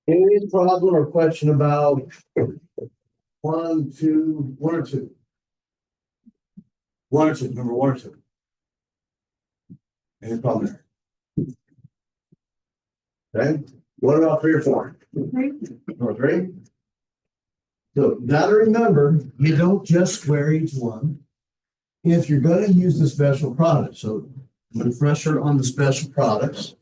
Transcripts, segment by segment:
Any problem or question about one, two, one or two? One or two, number one or two. Any problem there? Okay, what about three or four? Number three? So you gotta remember, you don't just square each one. If you're gonna use the special product, so refresher on the special products.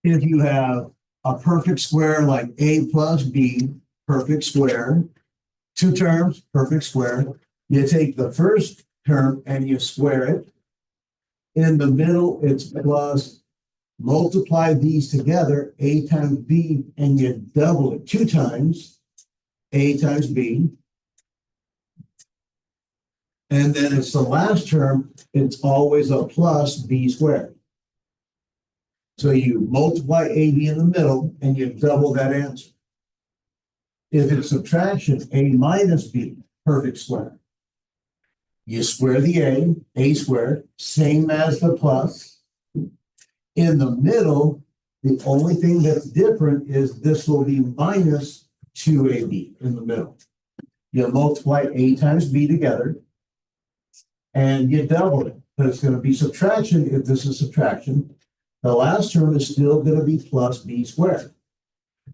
If you have a perfect square like A plus B, perfect square, two terms, perfect square, you take the first term and you square it. In the middle, it's plus, multiply these together, A times B, and you double it two times, A times B. And then it's the last term, it's always a plus B squared. So you multiply AB in the middle and you double that answer. If it's subtraction, A minus B, perfect square. You square the A squared, same as the plus. In the middle, the only thing that's different is this will be minus 2AB in the middle. You multiply A times B together and you double it, but it's going to be subtraction if this is subtraction. The last term is still going to be plus B squared.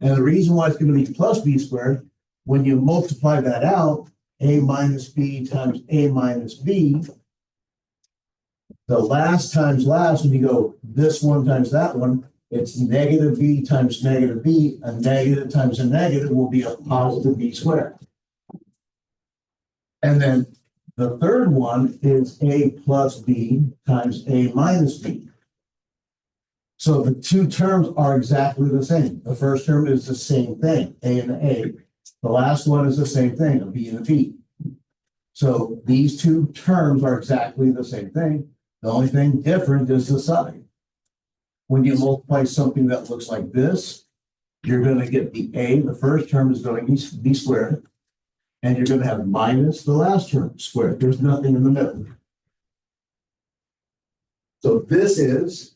And the reason why it's going to be plus B squared, when you multiply that out, A minus B times A minus B, the last times last, when you go this one times that one, it's negative B times negative B. A negative times a negative will be a positive B squared. And then the third one is A plus B times A minus B. So the two terms are exactly the same. The first term is the same thing, A and A. The last one is the same thing, a B and a B. So these two terms are exactly the same thing. The only thing different is the sign. When you multiply something that looks like this, you're going to get the A, the first term is going to be squared, and you're going to have minus the last term squared. There's nothing in the middle. So this is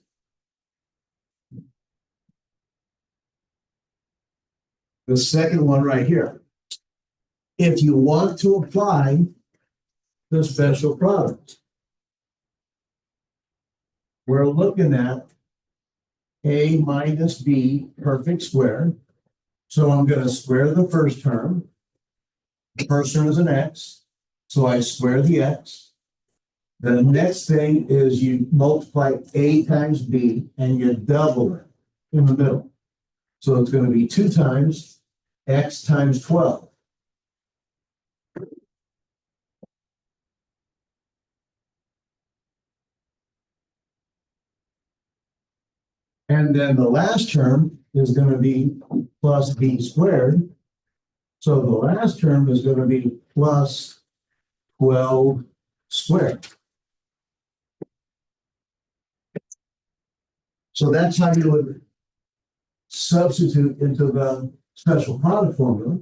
the second one right here. If you want to apply the special product, we're looking at A minus B perfect square. So I'm going to square the first term. The first term is an X. So I square the X. The next thing is you multiply A times B and you double it in the middle. So it's going to be 2 times X times 12. And then the last term is going to be plus B squared. So the last term is going to be plus 12 squared. So that's how you would substitute into the special product formula.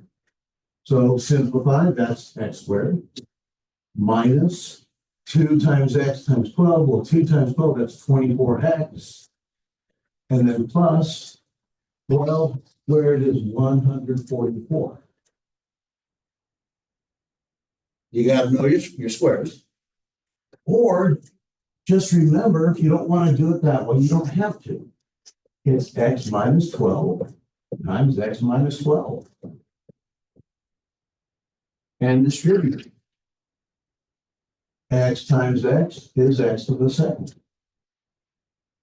So simplify, that's X squared minus 2 times X times 12. Well, 2 times 12, that's 24X. And then plus 12 squared is 144. You got to know your squares. Or just remember, if you don't want to do it that way, you don't have to. It's X minus 12 times X minus 12. And distribute. X times X is X to the second.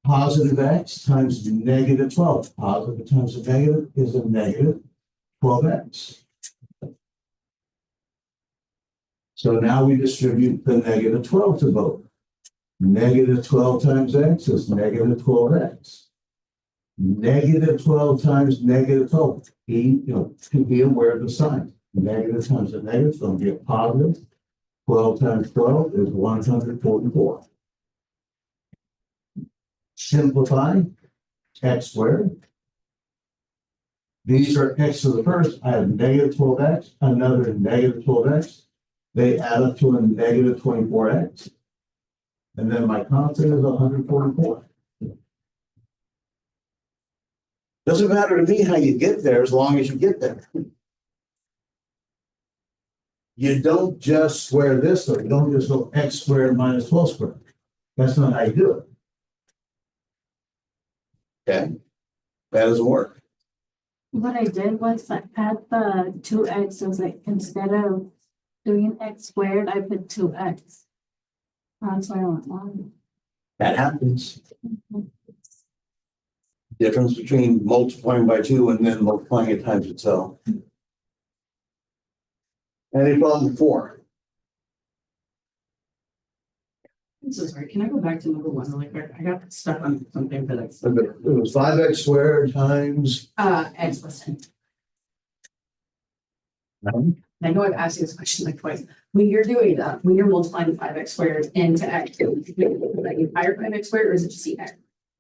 Positive X times negative 12. Positive times a negative is a negative 12X. So now we distribute the negative 12 to both. Negative 12 times X is negative 12X. Negative 12 times negative 12. To be aware of the sign. Negative times a negative is going to be a positive. 12 times 12 is 144. Simplify, X squared. These are X to the first. I have negative 12X, another negative 12X. they add up to a negative 24x. And then my constant is 144. Doesn't matter to me how you get there as long as you get there. You don't just square this, though. You don't just go x squared minus 12 squared. That's not how you do it. Okay? That doesn't work. What I did was I add the 2x. So it's like instead of doing x squared, I put 2x. That's why I went wrong. That happens. Difference between multiplying by 2 and then multiplying it times itself. Any problem with 4? I'm so sorry. Can I go back to number 1 really quick? I got stuck on something that It was 5x squared times. x plus 10. I know I've asked you this question like twice. When you're doing that, when you're multiplying 5x squared into x, like entire 5x squared, or is it just the x?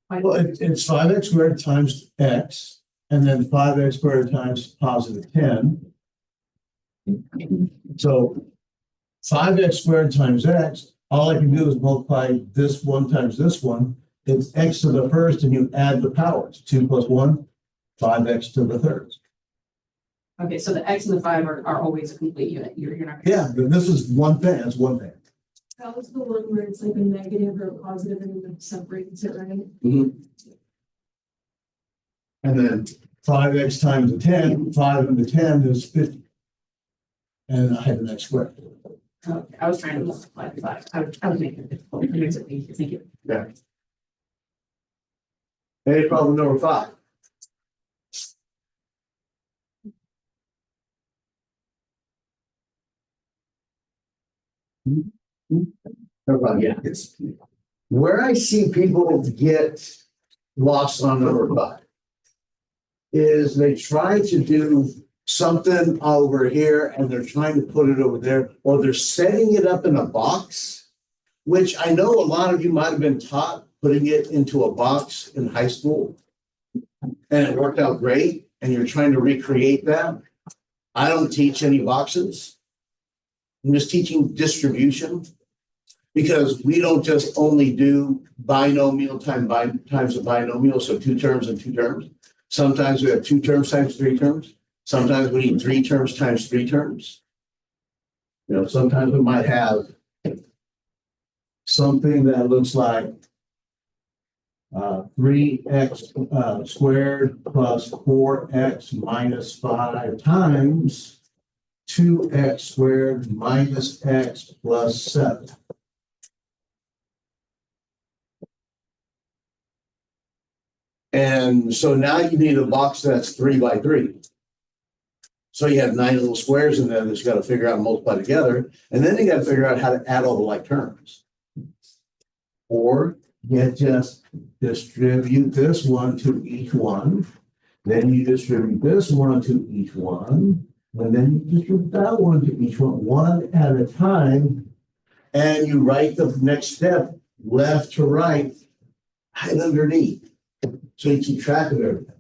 Well, it's 5x squared times x, and then 5x squared times positive 10. So 5x squared times x, all I can do is multiply this one times this one. It's x to the first, and you add the powers. 2 plus 1, 5x to the third. Okay, so the x and the 5 are always a complete unit. You're not. Yeah, but this is one thing. That's one thing. That was the one where it's like a negative or a positive and then separates it, right? Mm-hmm. And then 5x times the 10, 5 and the 10 is 50. And I had an x squared. Okay, I was trying to multiply the 5. I was making it difficult. It makes it easy. Thank you. Yeah. Any problem with number 5? No problem. Yeah. It's where I see people get lost on number 5 is they try to do something over here and they're trying to put it over there, or they're setting it up in a box, which I know a lot of you might have been taught putting it into a box in high school, and it worked out great, and you're trying to recreate that. I don't teach any boxes. I'm just teaching distribution, because we don't just only do binomial times a binomial, so 2 terms and 2 terms. Sometimes we have 2 terms times 3 terms. Sometimes we need 3 terms times 3 terms. You know, sometimes we might have something that looks like 3x squared plus 4x minus 5 times 2x squared minus x plus 7. And so now you need a box that's 3 by 3. So you have 9 little squares in there that you got to figure out and multiply together. And then you got to figure out how to add all the like terms. Or you just distribute this one to each one. Then you distribute this one to each one. And then you distribute that one to each one at a time. And you write the next step left to right and underneath. So you keep track of everything.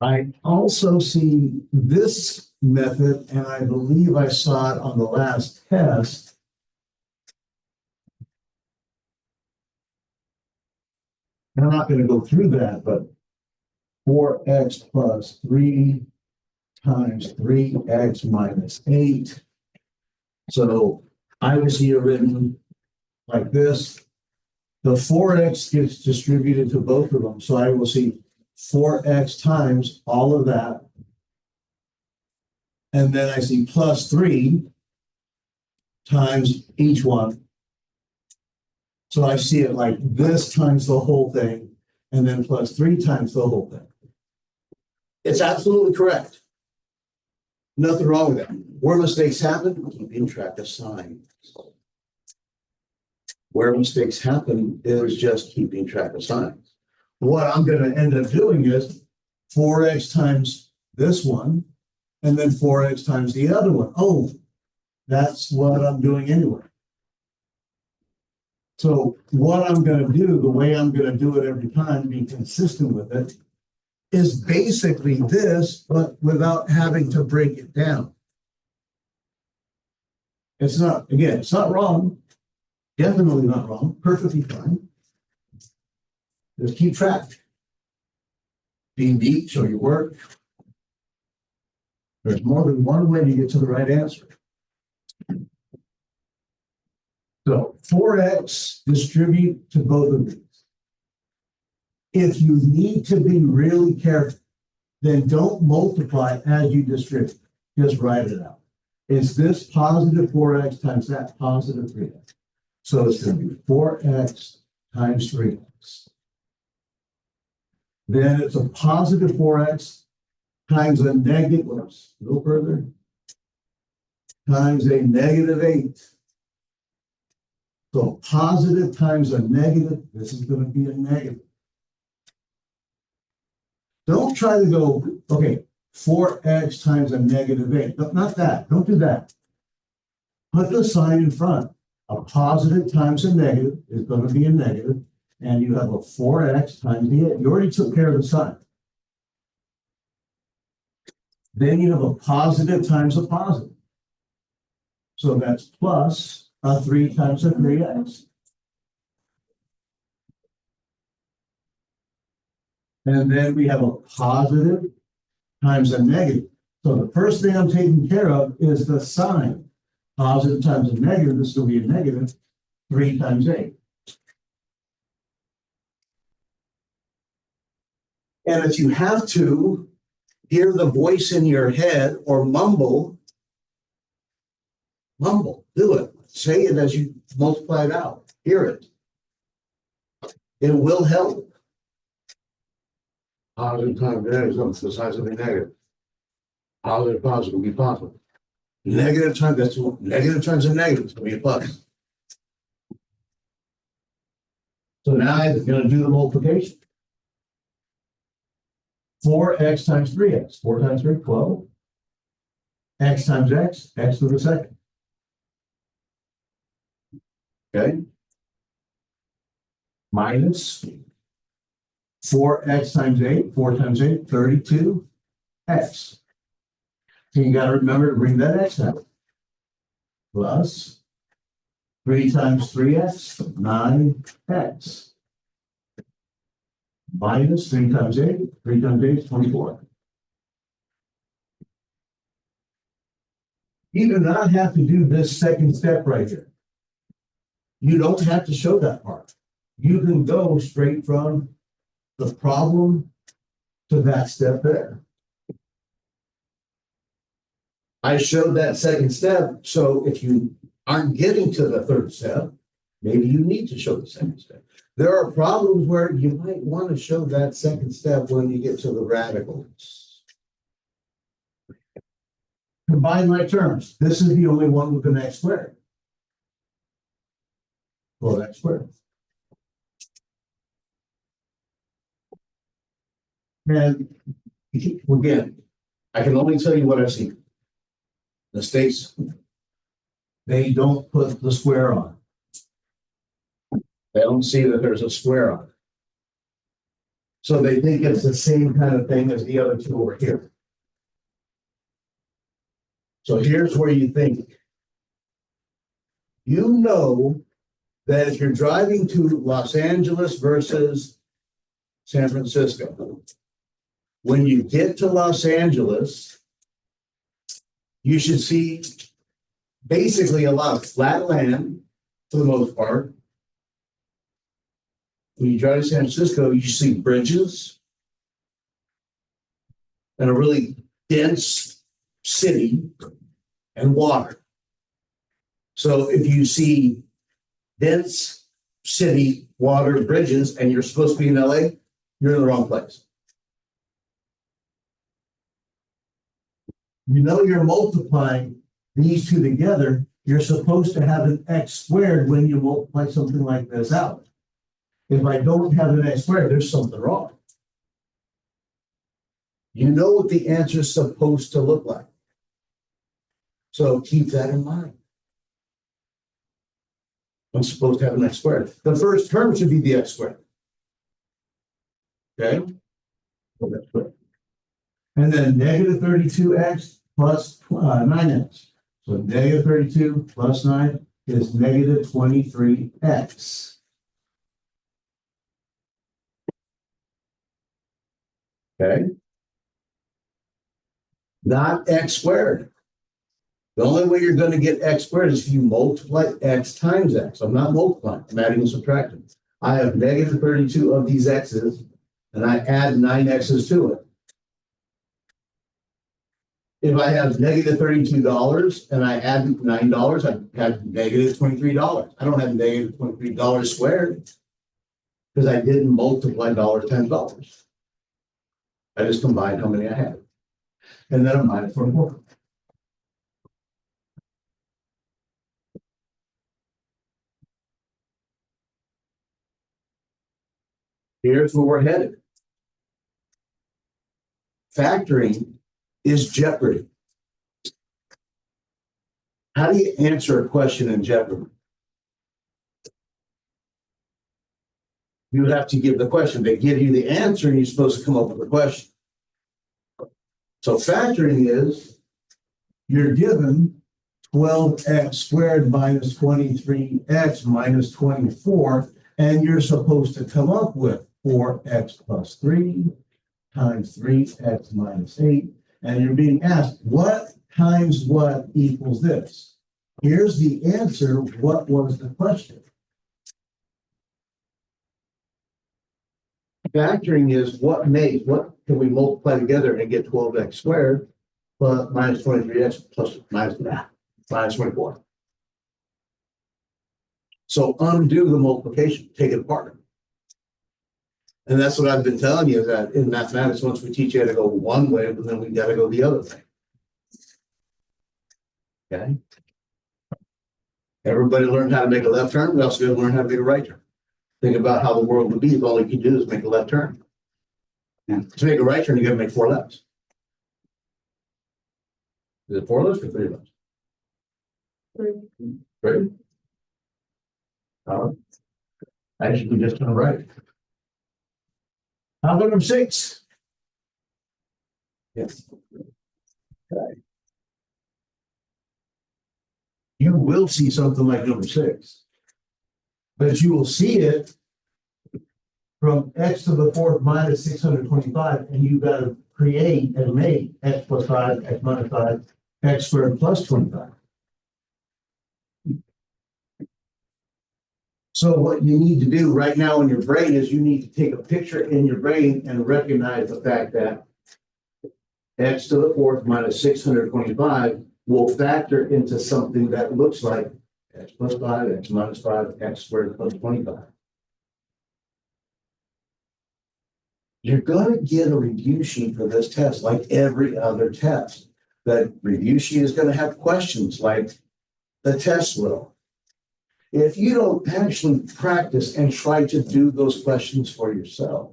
I also see this method, and I believe I saw it on the last test. I'm not going to go through that, but 4x plus 3 times 3x minus 8. So I will see it written like this. The 4x gets distributed to both of them. So I will see 4x times all of that. And then I see plus 3 times each one. So I see it like this times the whole thing, and then plus 3 times the whole thing. It's absolutely correct. Nothing wrong with that. Where mistakes happen, keeping track of signs. Where mistakes happen is just keeping track of signs. What I'm going to end up doing is 4x times this one, and then 4x times the other one. Oh, That's what I'm doing anyway. So what I'm gonna do, the way I'm gonna do it every time, be consistent with it, is basically this, but without having to break it down. It's not, again, it's not wrong. Definitely not wrong, perfectly fine. Just keep track. Being deep, show your work. There's more than one way to get to the right answer. So 4x, distribute to both of these. If you need to be really careful, then don't multiply as you distribute. Just write it out. Is this positive 4x times that positive 3x? So it's going to be 4x times 3x. Then it's a positive 4x times a negative, whoops, go further, times a negative 8. So positive times a negative, this is going to be a negative. Don't try to go, okay, 4x times a negative 8. No, not that. Don't do that. Put the sign in front. A positive times a negative is going to be a negative, and you have a 4x times the 8. You already took care of the sign. Then you have a positive times a positive. So that's plus a 3 times a 3x. And then we have a positive times a negative. So the first thing I'm taking care of is the sign. Positive times a negative, this will be a negative 3 times 8. And if you have to hear the voice in your head or mumble, do it. Say it as you multiply it out. Hear it. It will help. Positive times negative is the size of the negative. Positive will be positive. Negative times, that's negative times a negative is going to be a plus. So now I'm going to do the multiplication. 4x times 3x. 4 times 3, 12. X times x, x to the second. Okay. Minus 4x times 8. 4 times 8, 32. X. So you got to remember to bring that x out. Plus 3 times 3x, 9x. Minus 3 times 8, 3 times 8 is 24. You do not have to do this second step right here. You don't have to show that part. You can go straight from the problem to that step there. I showed that second step, so if you aren't getting to the third step, maybe you need to show the second step. There are problems where you might want to show that second step when you get to the radicals. Combine my terms. This is the only one with an x squared. Well, x squared. And again, I can only tell you what I've seen. Mistakes. They don't put the square on. They don't see that there's a square on it. So they think it's the same kind of thing as the other two over here. So here's where you think. You know that if you're driving to Los Angeles versus San Francisco, when you get to Los Angeles, you should see basically a lot of flat land for the most part. When you drive to San Francisco, you see bridges and a really dense city and water. So if you see dense city, water, bridges, and you're supposed to be in LA, you're in the wrong place. You know you're multiplying these two together. You're supposed to have an x squared when you multiply something like this out. If I don't have an x squared, there's something wrong. You know what the answer is supposed to look like. So keep that in mind. I'm supposed to have an x squared. The first term should be the x squared. Okay? And then negative 32x plus 9x. So negative 32 plus 9 is negative 23x. Okay? Not x squared. The only way you're going to get x squared is if you multiply x times x. I'm not multiplying, I'm adding and subtracting. I have negative 32 of these x's, and I add 9 x's to it. If I have negative $32 and I add $9, I have negative $23. I don't have negative $23 squared because I didn't multiply dollars times dollars. I just combined how many I had. And then I'm minus 24. Here's where we're headed. Factoring is jeopardy. How do you answer a question in jeopardy? You have to give the question. They give you the answer and you're supposed to come up with a question. So factoring is you're given 12x squared minus 23x minus 24, and you're supposed to come up with 4x plus 3 times 3x minus 8. And you're being asked, what times what equals this? Here's the answer. What was the question? Factoring is what can we multiply together and get 12x squared plus minus 23x plus minus 24. So undo the multiplication, take it apart. And that's what I've been telling you, that in mathematics, once we teach you how to go one way, but then we got to go the other way. Okay. Everybody learned how to make a left turn. We also got to learn how to make a right turn. Think about how the world would be if all you could do is make a left turn. And to make a right turn, you got to make 4 lefts. Is it 4 lefts or 3 lefts? 3. Actually, we just turn right. How about number 6? Yes. Okay. You will see something like number 6. But you will see it from x to the 4th minus 625, and you've got to create and make x plus 5, x minus 5, x squared plus 25. So what you need to do right now in your brain is you need to take a picture in your brain and recognize the fact that x to the 4th minus 625 will factor into something that looks like x plus 5, x minus 5, x squared plus 25. You're going to get a review sheet for this test like every other test. That review sheet is going to have questions like the test will. If you don't actually practice and try to do those questions for yourself,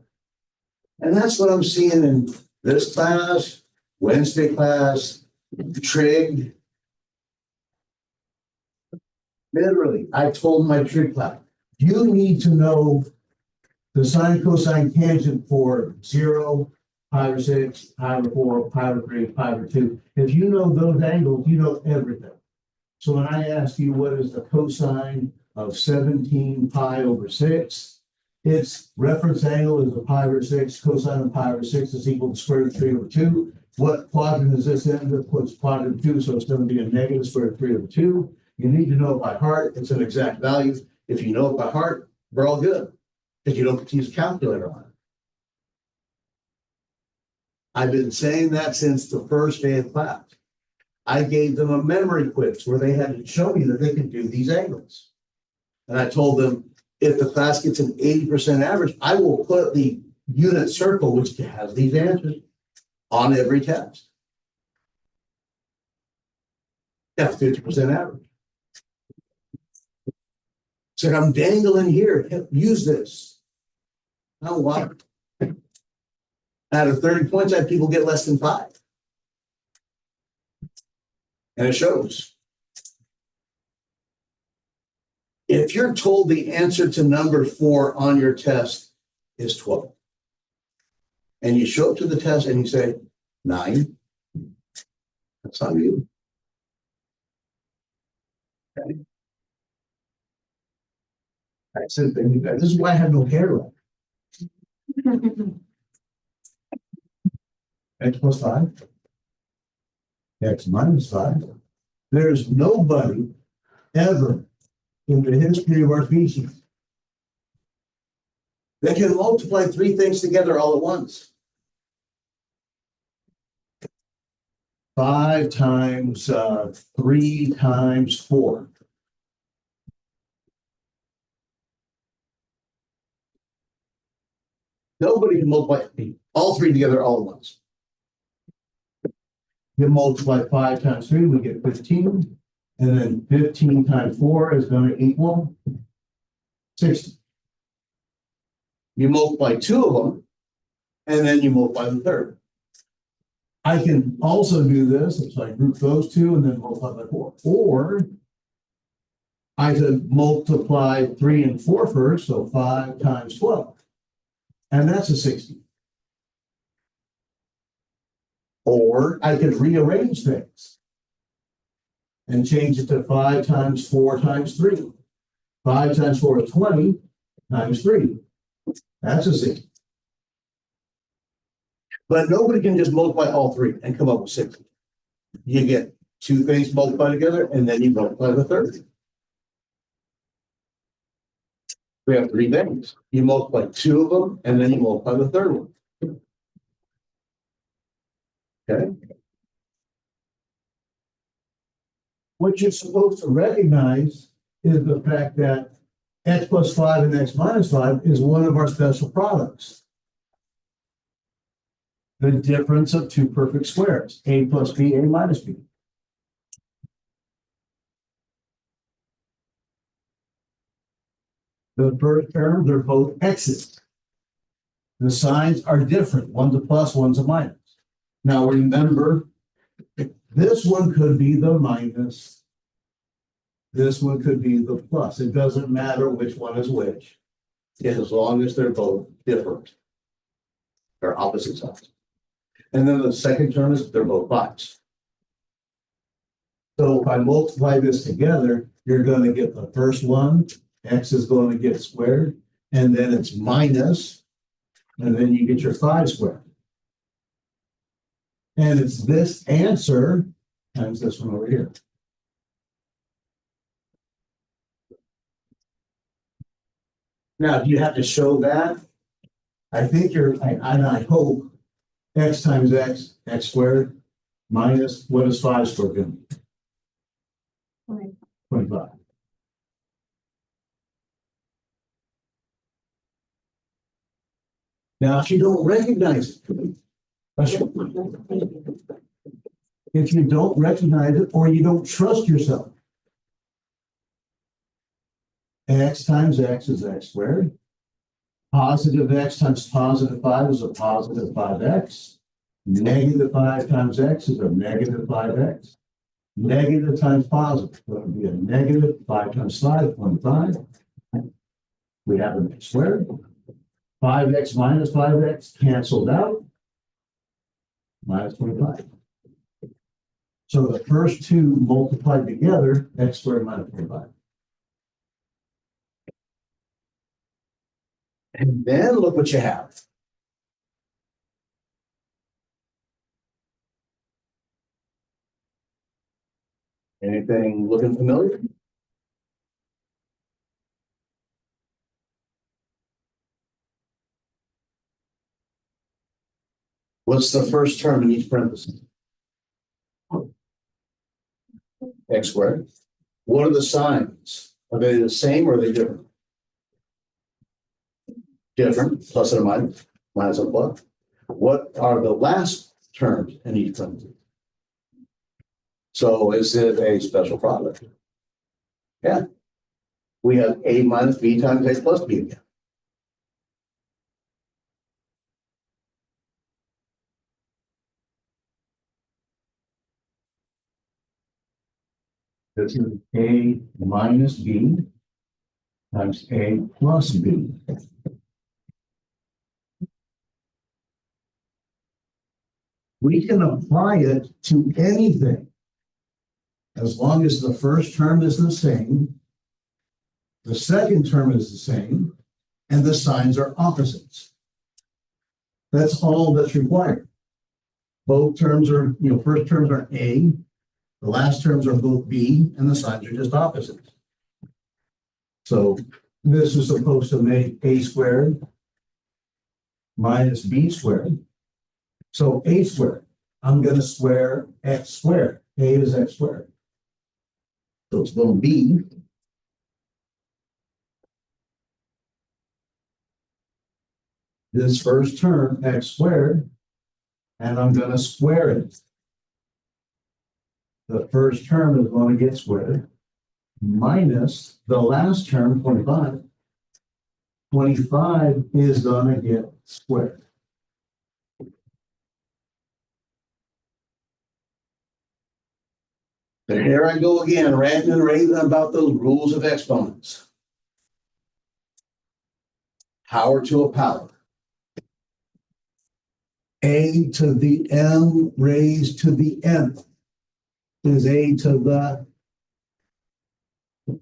and that's what I'm seeing in this class, Wednesday class, trig. Literally, I told my trig class, you need to know the sine, cosine, tangent for 0, pi over 6, pi over 4, pi over 3, pi over 2. If you know those angles, you know everything. So when I ask you what is the cosine of 17 pi over 6, its reference angle is a pi over 6, cosine of pi over 6 is equal to square root 3 over 2. What quadrant is this in? It puts quadrant 2, so it's going to be a negative square root 3 over 2. You need to know it by heart. It's an exact value. If you know it by heart, we're all good, because you don't have to use a calculator on it. I've been saying that since the first day of class. I gave them a memory quiz where they had to show me that they could do these angles. And I told them, if the class gets an 80% average, I will put the unit circle, which has these answers, on every test. That's 50% average. Said, I'm dangling here. Use this. Oh, wow. Out of 30 points, I had people get less than 5. And it shows. If you're told the answer to number 4 on your test is 12, and you show up to the test and you say 9, that's on you. Okay. I said, this is why I have no hair left. X plus 5. X minus 5. There's nobody ever in the history of our species that can multiply 3 things together all at once. 5 times 3 times 4. Nobody can multiply all 3 together all at once. You multiply 5 times 3, we get 15. And then 15 times 4 is going to equal 60. You multiply 2 of them, and then you multiply the third. I can also do this, so I group those 2 and then multiply by 4. Or I could multiply 3 and 4 first, so 5 times 12. And that's a 60. Or I could rearrange things and change it to 5 times 4 times 3. 5 times 4 is 20 times 3. That's a 60. But nobody can just multiply all 3 and come up with 60. You get 2 things multiplied together, and then you multiply the third. We have 3 things. You multiply 2 of them, and then you multiply the third one. Okay? What you're supposed to recognize is the fact that x plus 5 and x minus 5 is one of our special products. The difference of 2 perfect squares, a plus b, a minus b. The first term, they're both x's. The signs are different. One's a plus, one's a minus. Now remember, this one could be the minus. This one could be the plus. It doesn't matter which one is which, as long as they're both different. They're opposite sides. And then the second term is they're both bi's. So if I multiply this together, you're going to get the first one, x is going to get squared, and then it's minus, and then you get your 5 squared. And it's this answer times this one over here. Now, do you have to show that? I think I hope x times x, x squared, minus, what is 5 squared going to be? 25. Now, if you don't recognize it, if you don't recognize it or you don't trust yourself, x times x is x squared. Positive x times positive 5 is a positive 5x. Negative 5 times x is a negative 5x. Negative times positive, so it would be a negative 5 times 5, 25. We have an x squared. 5x minus 5x canceled out. Minus 25. So the first 2 multiplied together, x squared minus 25. And then look what you have. Anything looking familiar? What's the first term in each parenthesis? X squared. What are the signs? Are they the same or are they different? Different, plus and a minus, minus and plus. What are the last terms in each parenthesis? So is it a special product? Yeah. We have a minus b times a plus b again. This is A minus B times A plus B. We can apply it to anything as long as the first term is the same, the second term is the same, and the signs are opposites. That's all that's required. Both terms are, first terms are A, the last terms are both B, and the signs are just opposites. So this is supposed to make A squared minus B squared. So A squared, I'm going to square X squared. A is X squared. So it's going to be this first term, X squared, and I'm going to square it. The first term is going to get squared minus the last term, 25. 25 is going to get squared. But here I go again, ranting and raving about those rules of exponents. Power to a power. A to the m raised to the nth is a to the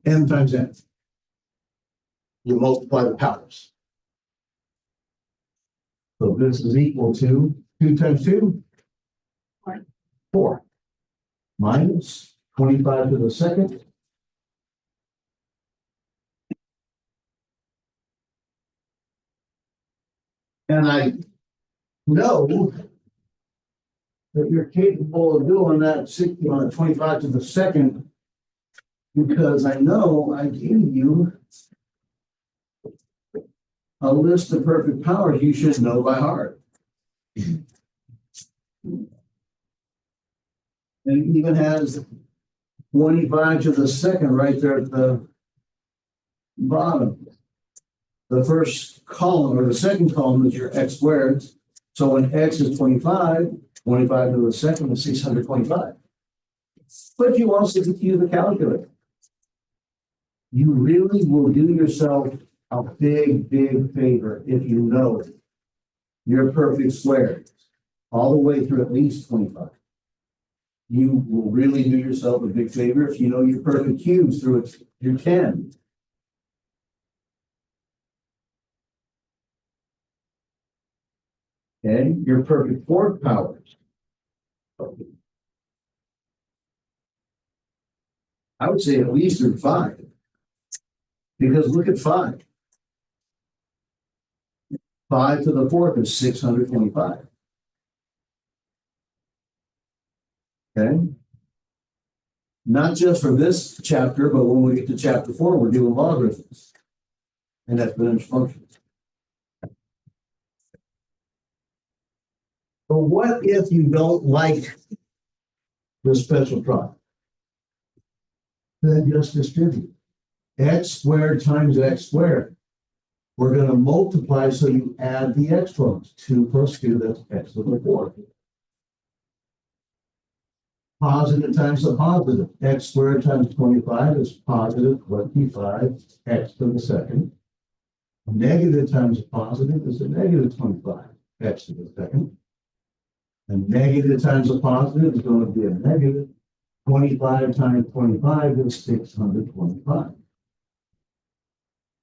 m times n. You multiply the powers. So this is equal to 2 times 2? 4. Minus 25 to the second. And I know that you're capable of doing that 25 to the second because I know I gave you a list of perfect powers you should know by heart. And it even has 25 to the second right there at the bottom. The first column or the second column is your x squared. So when x is 25, 25 to the second is 625. But you also get to use the calculator. You really will do yourself a big, big favor if you know your perfect squares all the way through at least 25. You will really do yourself a big favor if you know your perfect cubes through your 10. Okay, your perfect fourth powers. I would say at least through 5. Because look at 5. 5 to the fourth is 625. Okay. Not just for this chapter, but when we get to chapter 4, we're doing logarithms and exponential functions. But what if you don't like the special product? Then just distribute. X squared times x squared. We're going to multiply so you add the exponents. 2 plus 2, that's x to the 4th. Positive times the positive. X squared times 25 is positive 25 x to the second. Negative times positive is a negative 25 x to the second. And negative times a positive is going to be a negative 25 times 25 is 625.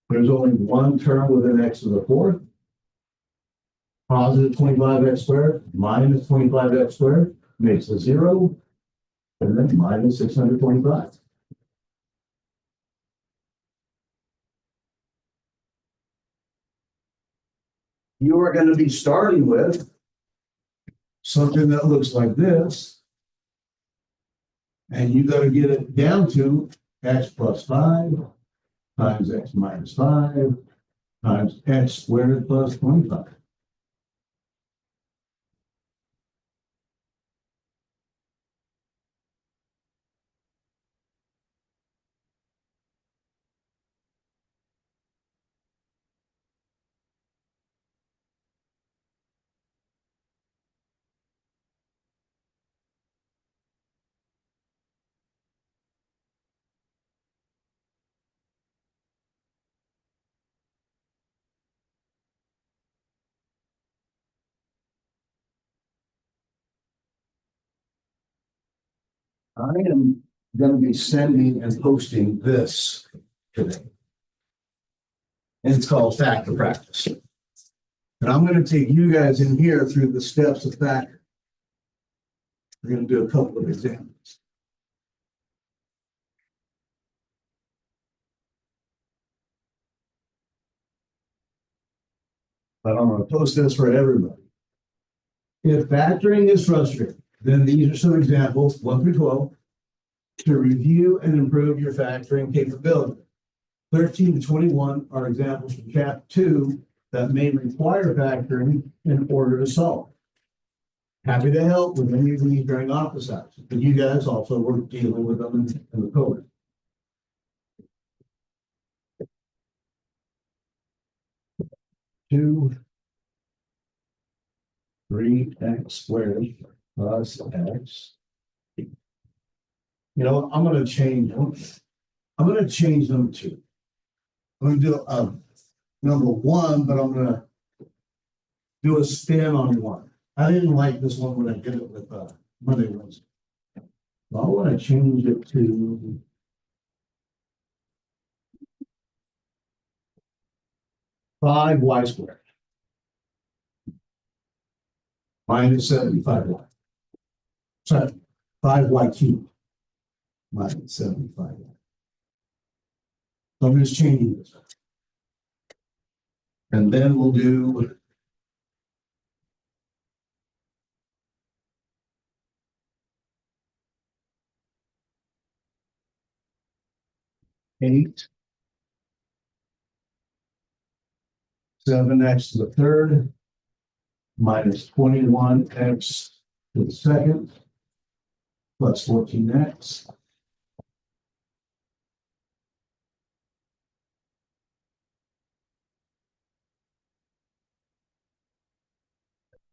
There's only one term within x to the 4th. Positive 25x squared minus 25x squared makes a 0. And then minus 625. You are going to be starting with something that looks like this. And you got to get it down to x plus 5 times x minus 5 times x squared plus 25. I am gonna be sending and posting this today. And it's called Factor Practice. And I'm gonna take you guys in here through the steps of factor. We're gonna do a couple of examples. But I'm gonna post this for everybody. If factoring is frustrating, then these are some examples, 1 through 12, to review and improve your factoring capability. 13 to 21 are examples from Chapter 2 that may require factoring in order to solve. Happy to help with any of these during office hours, but you guys also were dealing with them in the code. Two, 3x squared plus x. You know, I'm gonna change them. I'm gonna change them to. I'm gonna do number 1, but I'm gonna do a spin on 1. I didn't like this one when I did it with Monday Wednesday. So I want to change it to 5y squared minus 75y. Sorry, 5y cubed minus 75y. So I'm just changing this. And then we'll do 8, 7x to the third minus 21x to the second plus 14x.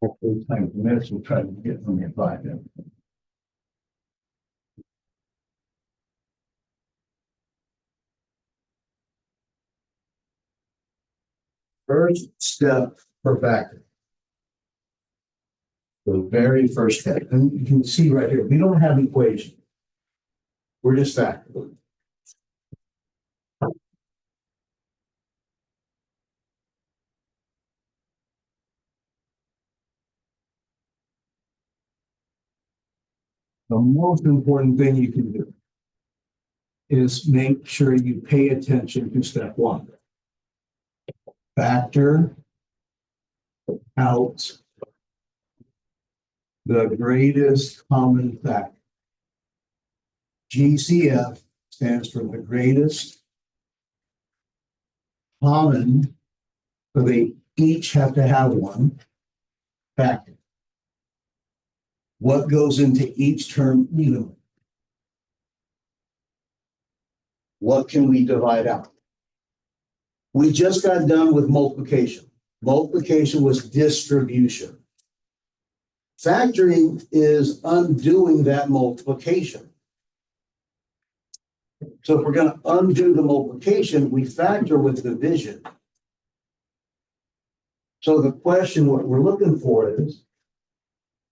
Hopefully, time permits, we'll try to get from your 5 in. First step for factoring. The very first step, and you can see right here, we don't have equation. We're just factoring. The most important thing you can do is make sure you pay attention to step 1. Factor out the greatest common factor. GCF stands for the greatest common, so they each have to have one factor. What goes into each term evenly? What can we divide out? We just got done with multiplication. Multiplication was distribution. Factoring is undoing that multiplication. So if we're going to undo the multiplication, we factor with division. So the question, what we're looking for is,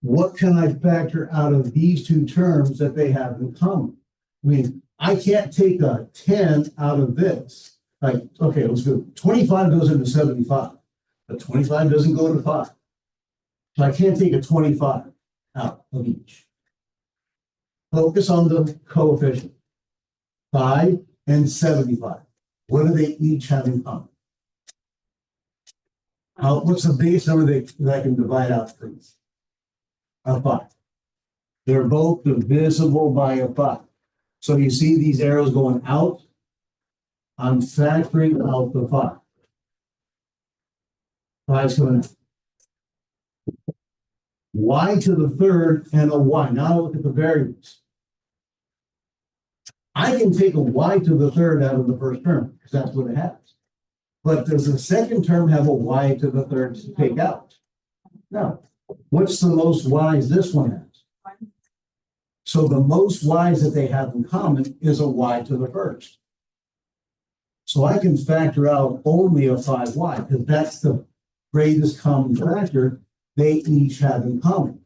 what can I factor out of these two terms that they have in common? I mean, I can't take a 10 out of this. Like, okay, let's go. 25 goes into 75, but 25 doesn't go into 5. So I can't take a 25 out of each. Focus on the coefficient. 5 and 75. What do they each have in common? What's the biggest number that I can divide out, please? A 5. They're both divisible by a 5. So you see these arrows going out? I'm factoring out the 5. 5's coming out. Y to the third and a y. Now look at the variables. I can take a y to the third out of the first term because that's what it has. But does the second term have a y to the third to take out? No. What's the most y's this one has? So the most y's that they have in common is a y to the first. So I can factor out only a 5y because that's the greatest common factor they each have in common.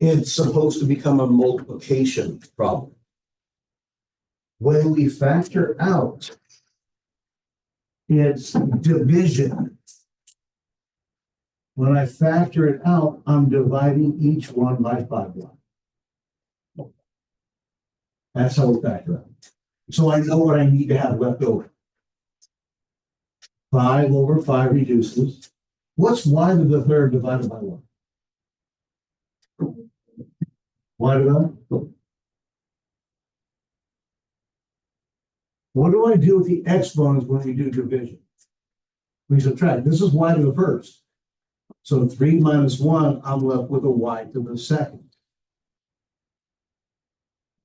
it's supposed to become a multiplication problem. When we factor out, it's division. When I factor it out, I'm dividing each one by 5. That's how we factor out. So I know what I need to have left over. 5 over 5 reduces. What's y to the third divided by 1? Y to the? What do I do with the exponents when we do division? We subtract. This is y to the first. So 3 minus 1, I'm left with a y to the second.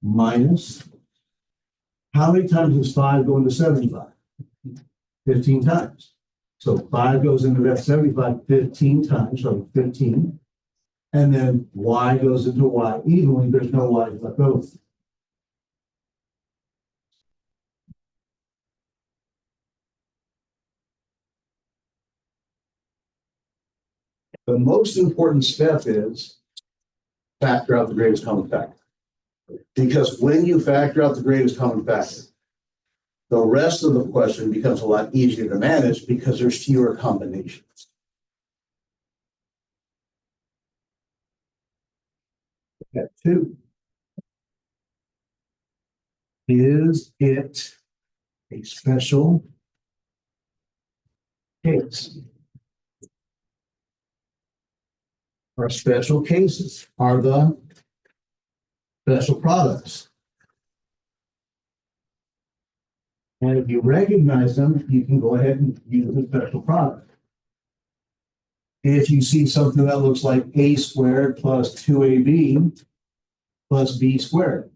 Minus, how many times does 5 go into 75? 15 times. So 5 goes into that 75 15 times, so 15. And then y goes into y evenly, there's no y left over. The most important step is factor out the greatest common factor. Because when you factor out the greatest common factor, the rest of the question becomes a lot easier to manage because there's fewer combinations. Step 2. Is it a special case? Or special cases are the special products. And if you recognize them, you can go ahead and use the special product. If you see something that looks like a squared plus 2ab plus b squared.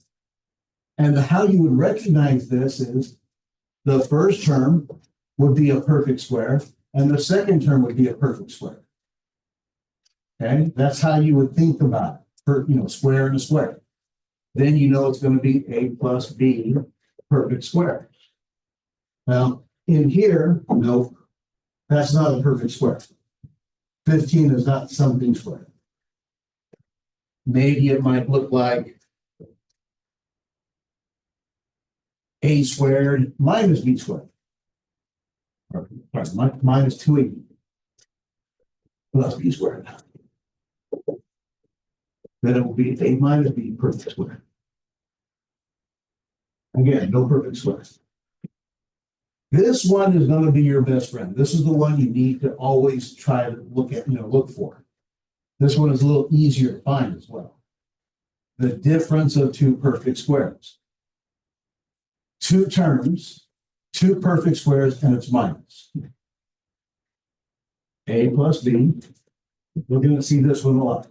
And how you would recognize this is the first term would be a perfect square, and the second term would be a perfect square. Okay, that's how you would think about it, square and a square. Then you know it's going to be a plus b perfect square. Now, in here, no, that's not a perfect square. 15 is not something square. Maybe it might look like a squared minus b squared. Or, sorry, minus 2ab plus b squared. Then it will be a minus b perfect square. Again, no perfect square. This one is going to be your best friend. This is the one you need to always try to look for. This one is a little easier to find as well. The difference of two perfect squares. Two terms, two perfect squares, and it's minus. A plus b. We're going to see this one a lot.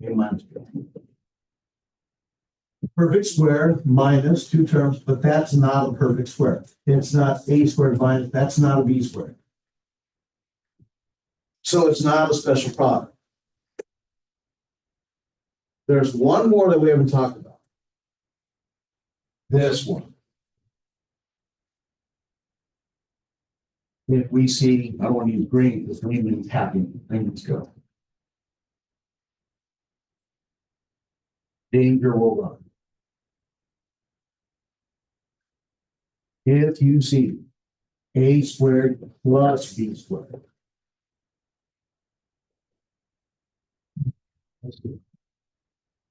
A minus b. Perfect square minus two terms, but that's not a perfect square. It's not a squared minus, that's not a b squared. So it's not a special product. There's one more that we haven't talked about. This one. If we see, I don't want to use green because green means happy. Things go. Danger will run. If you see a squared plus b squared.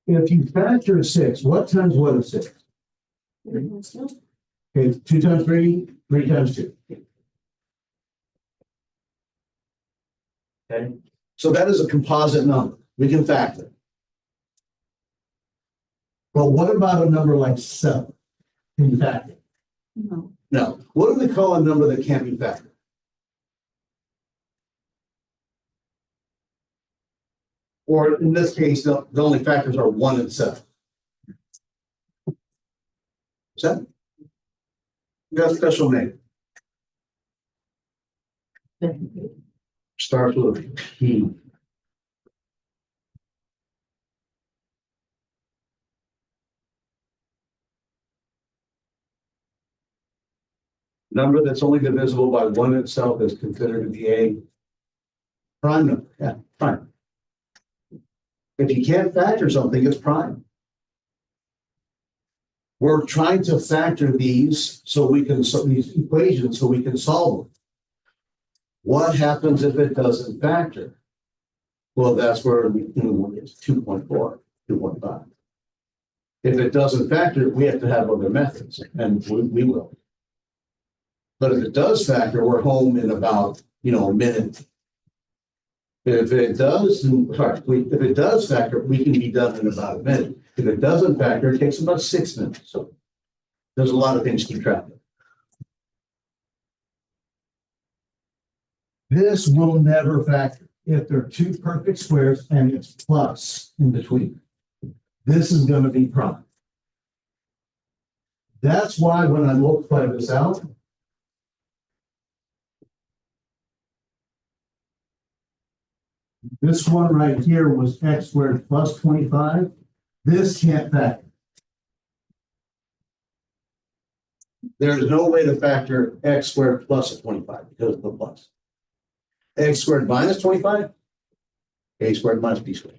If you factor 6, what times what is 6? Okay, 2 times 3, 3 times 2. Okay, so that is a composite number. We can factor. But what about a number like 7? Can you factor? No. No. What do we call a number that can't be factored? Or in this case, the only factors are 1 and 7. 7? You got a special name. Starts with a P. Number that's only divisible by 1 itself is considered to be a prime number. Yeah, prime. If you can't factor something, it's prime. We're trying to factor these these equations so we can solve them. What happens if it doesn't factor? Well, that's where we get 2.4, 2.5. If it doesn't factor, we have to have other methods, and we will. But if it does factor, we're home in about, a minute. If it does, if it does factor, we can be done in about a minute. If it doesn't factor, it takes about 6 minutes. So there's a lot of things to keep track of. This will never factor if they're two perfect squares and it's plus in between. This is going to be prime. That's why when I multiply this out, this one right here was x squared plus 25. This can't factor. There's no way to factor x squared plus 25 because of the plus. X squared minus 25, a squared minus b squared.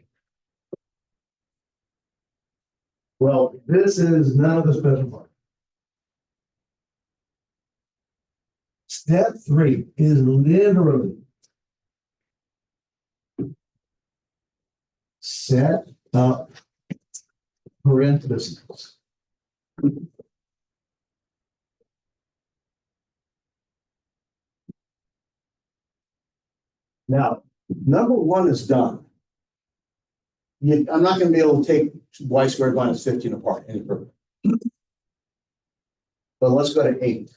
Well, this is none of the special part. Step 3 is literally set up parentheses. Now, number 1 is done. I'm not going to be able to take y squared minus 15 apart any further. But let's go to 8.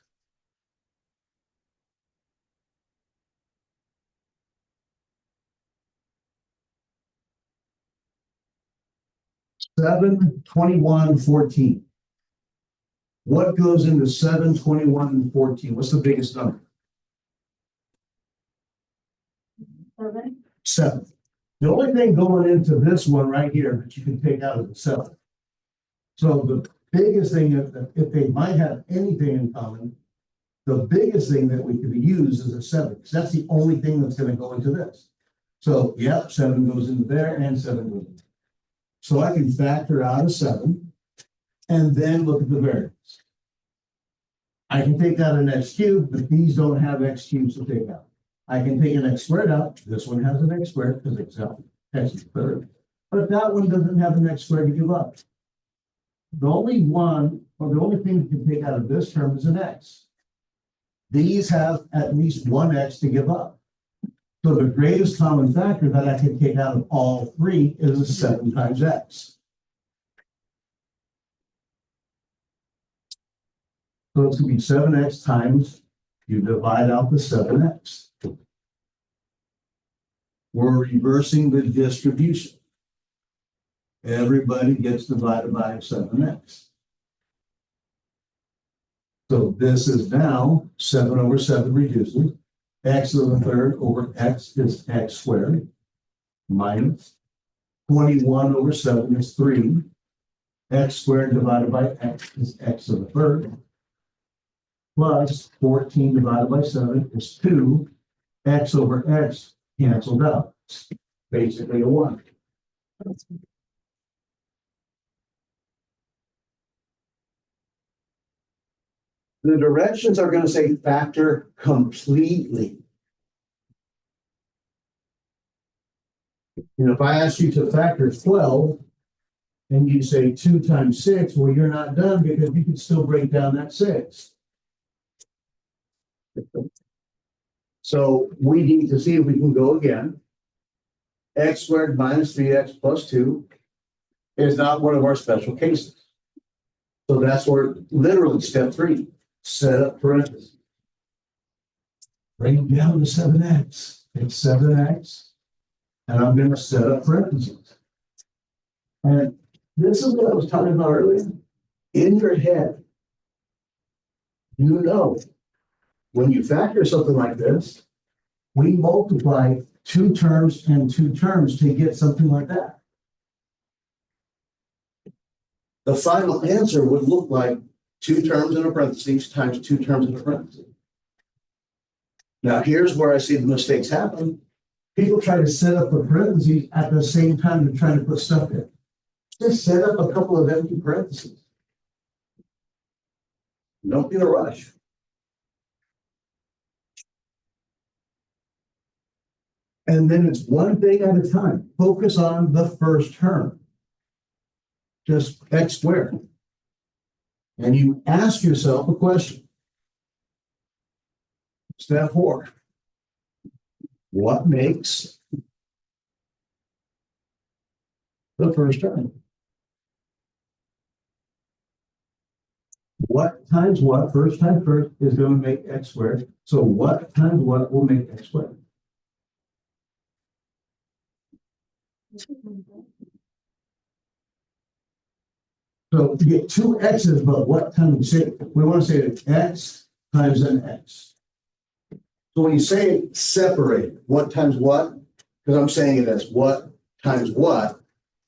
Seven, 21, 14. What goes into 7, 21, and 14? What's the biggest number? 7. 7. The only thing going into this one right here that you can take out is the 7. So the biggest thing, if they might have anything in common, the biggest thing that we could use is a 7, because that's the only thing that's going to go into this. So, yep, 7 goes into there and 7 goes into there. So I can factor out a 7 and then look at the variables. I can take out an x cubed, but these don't have x cubes to take out. I can take an x squared out. This one has an x squared because it's x squared. But that one doesn't have an x squared to give up. The only thing you can take out of this term is an x. These have at least one x to give up. So the greatest common factor that I can take out of all 3 is a 7 times x. So it's going to be 7x times, you divide out the 7x. We're reversing the distribution. Everybody gets divided by 7x. So this is now 7 over 7 reduces. X to the third over x is x squared minus 21 over 7 is 3. X squared divided by x is x to the third. Plus 14 divided by 7 is 2. X over x canceled out. It's basically a 1. The directions are going to say factor completely. And if I ask you to factor 12, and you say 2 times 6, well, you're not done because you can still break down that 6. So we need to see if we can go again. X squared minus 3x plus 2 is not one of our special cases. So that's where literally step 3, set up parentheses. Bring it down to 7x. It's 7x. And I'm going to set up parentheses. And this is what I was talking about earlier. In your head, you know, when you factor something like this, we multiply 2 terms and 2 terms to get something like that. The final answer would look like 2 terms in a parentheses times 2 terms in a parentheses. Now, here's where I see the mistakes happen. People try to set up a parentheses at the same time they're trying to put stuff in. Just set up a couple of empty parentheses. Don't be in a rush. And then it's one thing at a time. Focus on the first term. Just x squared. And you ask yourself a question. Step 4. What makes the first term? What times what, first times first, is going to make x squared. So what times what will make x squared? So you get two x's, but what time we say? We want to say that x times an x. So when you say it, separate what times what, because I'm saying it as what times what,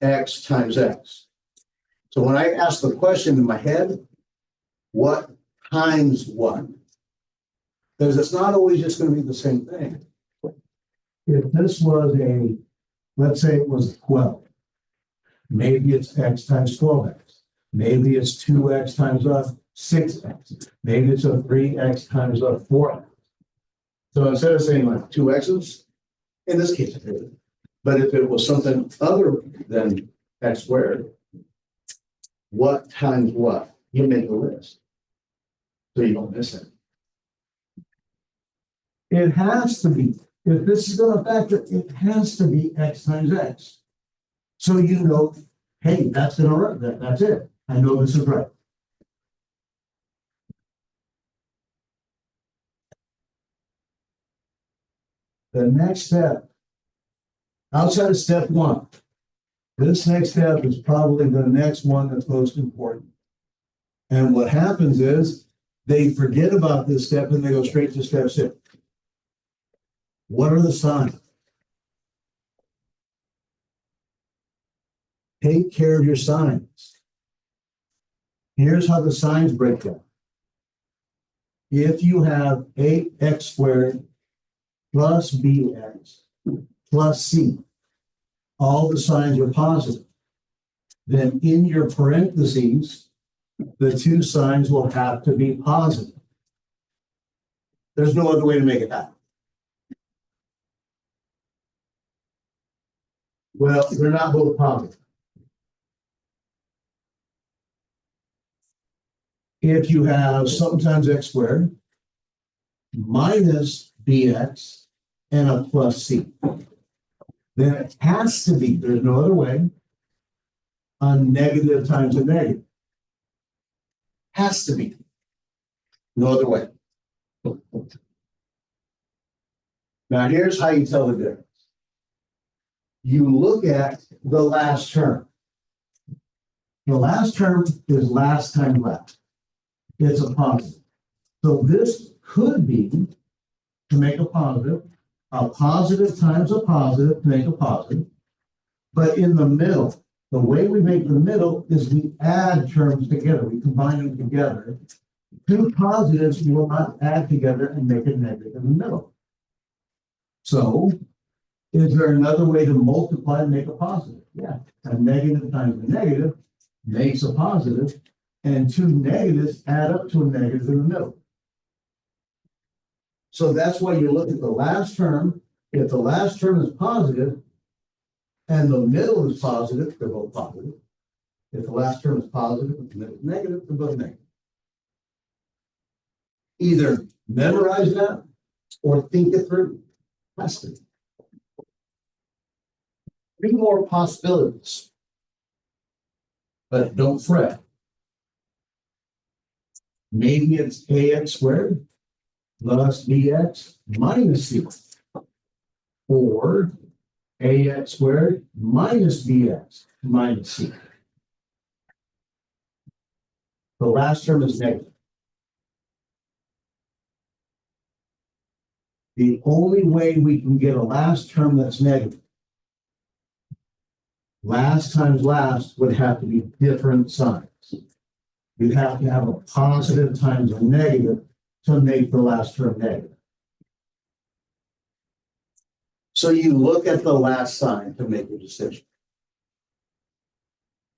x times x. So when I ask the question in my head, what times what? Because it's not always just going to be the same thing. If this was a, let's say it was 12, maybe it's x times 12x. Maybe it's 2x times 6x. Maybe it's a 3x times 4x. So instead of saying like 2x's, in this case, but if it was something other than x squared, what times what? You make a list so you don't miss it. It has to be, if this is going to factor, it has to be x times x. So you know, hey, that's going to work. That's it. I know this is right. The next step, outside of step 1, this next step is probably the next one that's most important. And what happens is they forget about this step and they go straight to step 6. What are the signs? Take care of your signs. Here's how the signs break down. If you have 8x squared plus bx plus c, all the signs are positive, then in your parentheses, the two signs will have to be positive. There's no other way to make it happen. Well, they're not both positive. If you have something times x squared minus bx and a plus c, then it has to be, there's no other way, a negative times a negative. Has to be. No other way. Now here's how you tell the difference. You look at the last term. The last term is last times last. It's a positive. So this could be, to make a positive times a positive to make a positive. But in the middle, the way we make the middle is we add terms together. We combine them together. Two positives will not add together and make a negative in the middle. So, is there another way to multiply and make a positive? Yeah. A negative times a negative makes a positive, and two negatives add up to a negative in the middle. So that's why you look at the last term. If the last term is positive and the middle is positive, they're both positive. If the last term is positive and the middle is negative, they're both negative. Either memorize that or think it through. Has to. 3 more possibilities. But don't fret. Maybe it's ax squared plus bx minus c. Or ax squared minus bx minus c. The last term is negative. The only way we can get a last term that's negative, last times last would have to be different signs. You'd have to have a positive times a negative to make the last term negative. So you look at the last sign to make a decision.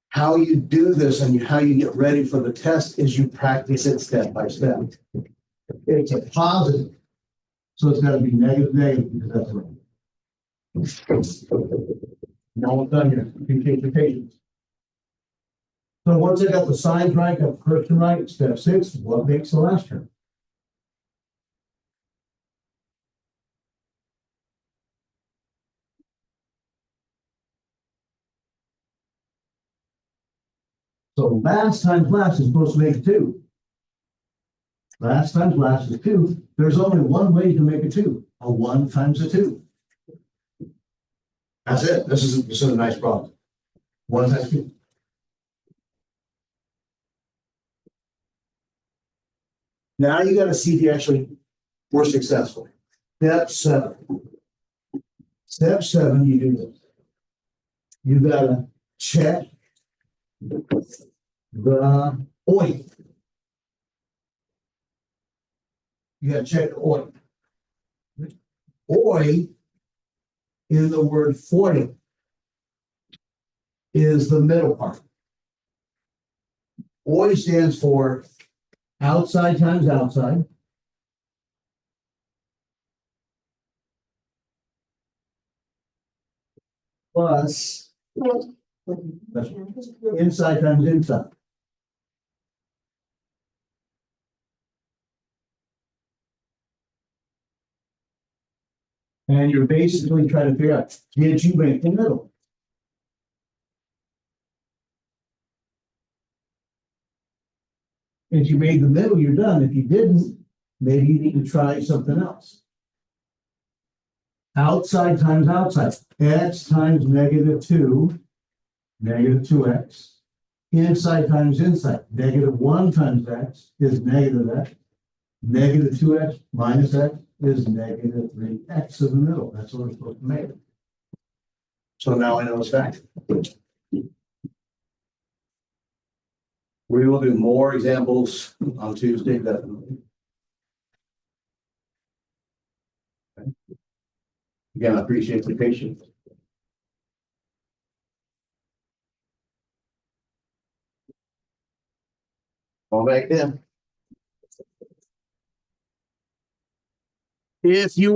How you do this and how you get ready for the test is you practice it step by step. It's a positive. So it's gotta be negative, negative, because that's right. Now we're done here. Appreciate your patience. So once I got the signs right, got the person right, step 6, what makes the last term? So last times last is supposed to make a 2. Last times last is 2. There's only one way to make a 2. A 1 times a 2. That's it. This is a nice problem. 1 times 2. Now you got to see if you actually were successful. Step 7. Step 7, you do this. You got to check the OI. You got to check the OI. OI in the word 40 is the middle part. OI stands for outside times outside. Plus inside times inside. And you're basically trying to figure out, did you make the middle? If you made the middle, you're done. If you didn't, maybe you need to try something else. Outside times outside. X times -2, -2x. Inside times inside. -1 times x is -x. -2x minus x is -3x in the middle. That's what we're supposed to make. So now I know it's fact. We will do more examples on Tuesday, definitely. Okay. Again, I appreciate the patience. All back then. If you